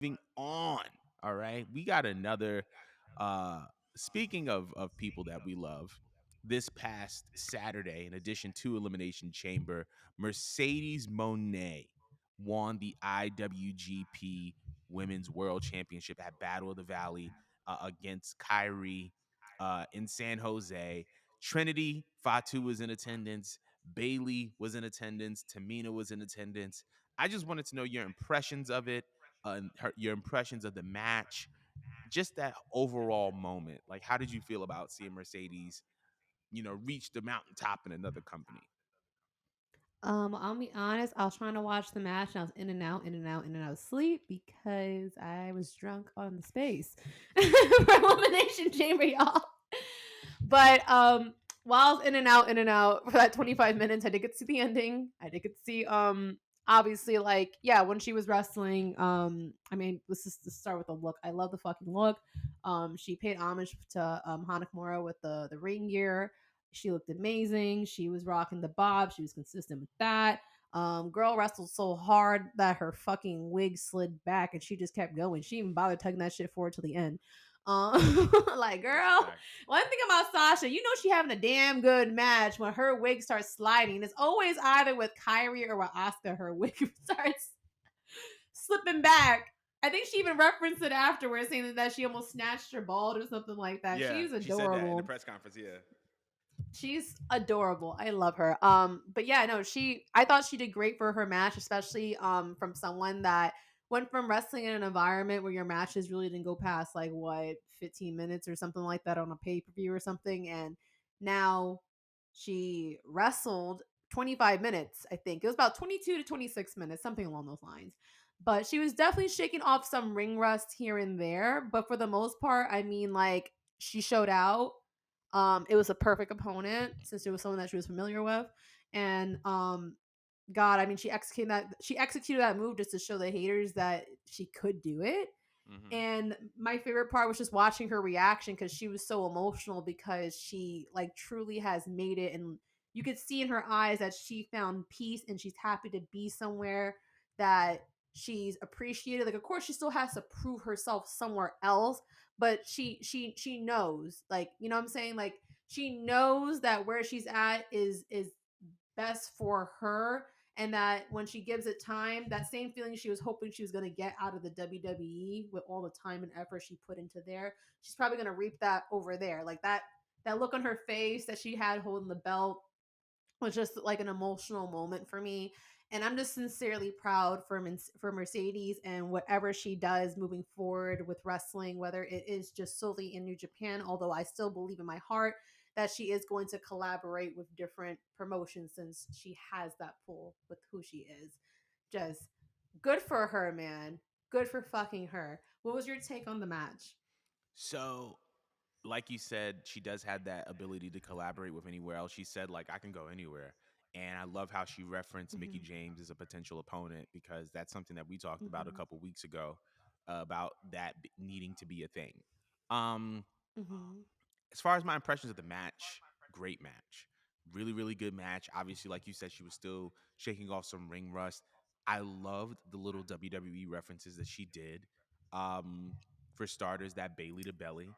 moving on. All right. We got another speaking of people that we love. This past Saturday, in addition to Elimination Chamber, Mercedes Monet won the IWGP Women's World Championship at Battle of the Valley against Kyrie in San Jose. Trinity Fatu was in attendance. Bailey was in attendance. Tamina was in attendance. I just wanted to know your impressions of it, your impressions of the match, just that overall moment. Like, how did you feel about seeing Mercedes, reach the mountaintop in another company? I'll be honest, I was trying to watch the match and I was in and out, in and out, in and out of sleep because I was drunk on the space for Elimination Chamber, y'all. But while I was in and out for that 25 minutes, I did get to see the ending. I did get to see obviously, like, yeah, when she was wrestling, I mean, let's just start with the look. I love the fucking look. She paid homage to Hana Kimura with the ring gear. She looked amazing. She was rocking the bob. She was consistent with that. Girl wrestled so hard that her fucking wig slid back and she just kept going. She even bothered tugging that shit forward to the end. Like, That's a girl, fact. one thing about Sasha, you know she having a damn good match when her wig starts sliding. It's always either with Kyrie or with Asuka. Her wig starts slipping back. I think she even referenced it afterwards, saying that she almost snatched her bald or something like that. Yeah, She's she said that in the adorable. press conference. Yeah. She's adorable. I love her. But yeah, no, I thought she did great for her match, especially from someone that went from wrestling in an environment where your matches really didn't go past like what 15 minutes or something like that on a pay-per-view or something. And now she wrestled 25 minutes, I think. It was about 22 to 26 minutes, something along those lines. But she was definitely shaking off some ring rust here and there. But for the most part, I mean, like, she showed out. It was a perfect opponent since it was someone that she was familiar with, and God, I mean, she executed that move just to show the haters that she could do it. Mm-hmm. And my favorite part was just watching her reaction because she was so emotional because she like truly has made it, and you could see in her eyes that she found peace and she's happy to be somewhere that she's appreciated. Like, of course, she still has to prove herself somewhere else, but she knows, like, you know what I'm saying, like, she knows that where she's at is best for her, and that when she gives it time, that same feeling she was hoping she was going to get out of the WWE with all the time and effort she put into there, she's probably going to reap that over there. Like that look on her face that she had holding the belt was just like an emotional moment for me. And I'm just sincerely proud for Mercedes and whatever she does moving forward with wrestling, whether it is just solely in New Japan, although I still believe in my heart that she is going to collaborate with different promotions since she has that pull with who she is. Just good for her, man. Good for fucking her. What was your take on the match? So, like you said, she does have that ability to collaborate with anywhere else. She said, like, I can go anywhere. And I love how she referenced Mickey Mm-hmm. James as a potential opponent because that's something that we talked about a Mm-hmm. couple weeks ago about that needing to be a thing. Um, Mm-hmm. as far as my impressions of the match, great match. Really, really good match. Obviously, like you said, she was still shaking off some ring rust. I loved the little WWE references that she did. Um, for starters, that Bailey to belly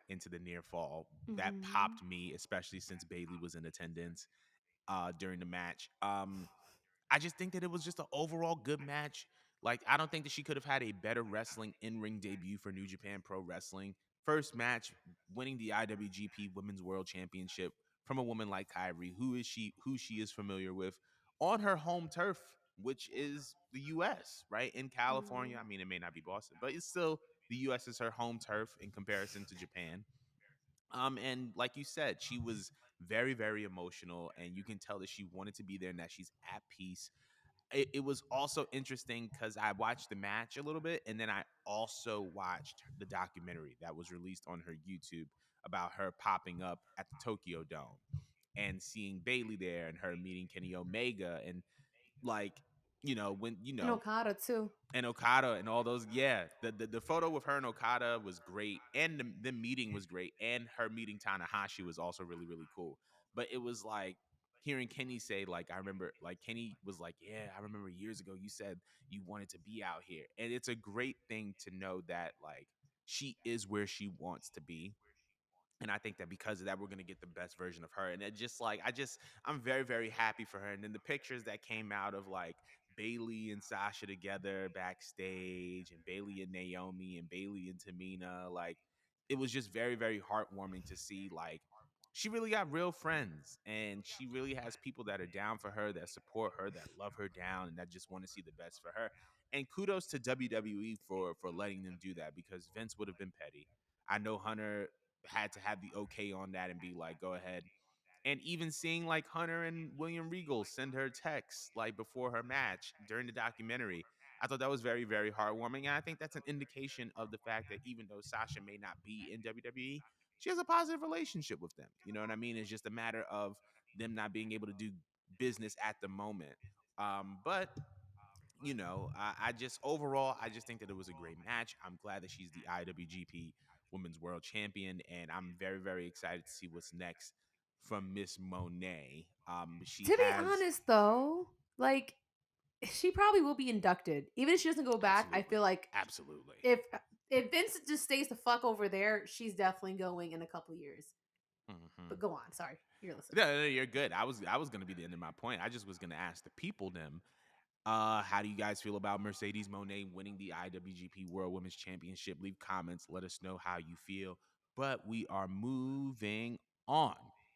into the near fall. That Mm-hmm. popped me, especially since Bailey was in attendance during the match. I just think that it was just an overall good match. Like, I don't think that she could have had a better wrestling in ring debut for New Japan Pro Wrestling. First match, winning the IWGP Women's World Championship from a woman like Kyrie, who she is familiar with, on her home turf, which is the U.S. Right in California. I Mm-hmm. mean, it may not be Boston, but it's still the U.S. is her home turf in comparison to Japan. And like you said, she was very, very emotional, and you can tell that she wanted to be there and that she's at peace. It was also interesting because I watched the match a little bit, and then I also watched the documentary that was released on her YouTube about her popping up at the Tokyo Dome and seeing Bailey there and her meeting Kenny Omega and like when And Okada too. and Okada and all those. Yeah, the photo with her and Okada was great, and the meeting was great, and her meeting Tanahashi was also really, really cool. But it was like hearing Kenny say, like, I remember, like, Kenny was like, yeah, I remember years ago you said you wanted to be out here. And it's a great thing to know that, like, she is where she wants to be. And I think that because of that, we're gonna get the best version of her. And it just like I'm very, very happy for her. And then the pictures that came out of like Bailey and Sasha together backstage, and Bailey and Naomi, and Bailey and Tamina, like it was just very, very heartwarming to see like she really got real friends, and she really has people that are down for her, that support her, that love her down, and that just want to see the best for her. And kudos to WWE for letting them do that, because Vince would have been petty. I know Hunter had to have the okay on that and be like, go ahead. And even seeing like Hunter and William Regal send her texts like before her match during the documentary, I thought that was very, very heartwarming. And I think that's an indication of the fact that even though Sasha may not be in WWE, she has a positive relationship with them. You know what I mean? It's just a matter of them not being able to do business at the moment. But I just overall, I just think that it was a great match. I'm glad that she's the IWGP Women's World Champion, and I'm very, very excited to see what's next from Miss Monet. She To be has honest, though, like she probably will be inducted, even if she doesn't go back. I feel absolutely, like absolutely. if if Vince just stays the fuck over there, she's definitely going in a couple years. Hmm. But go on, sorry, you're listening. No, no, you're good. I was gonna be the end of my point. I just was gonna ask the people them. How do you guys feel about Mercedes Monet winning the IWGP World Women's Championship? Leave comments. Let us know how you feel. But we are moving on.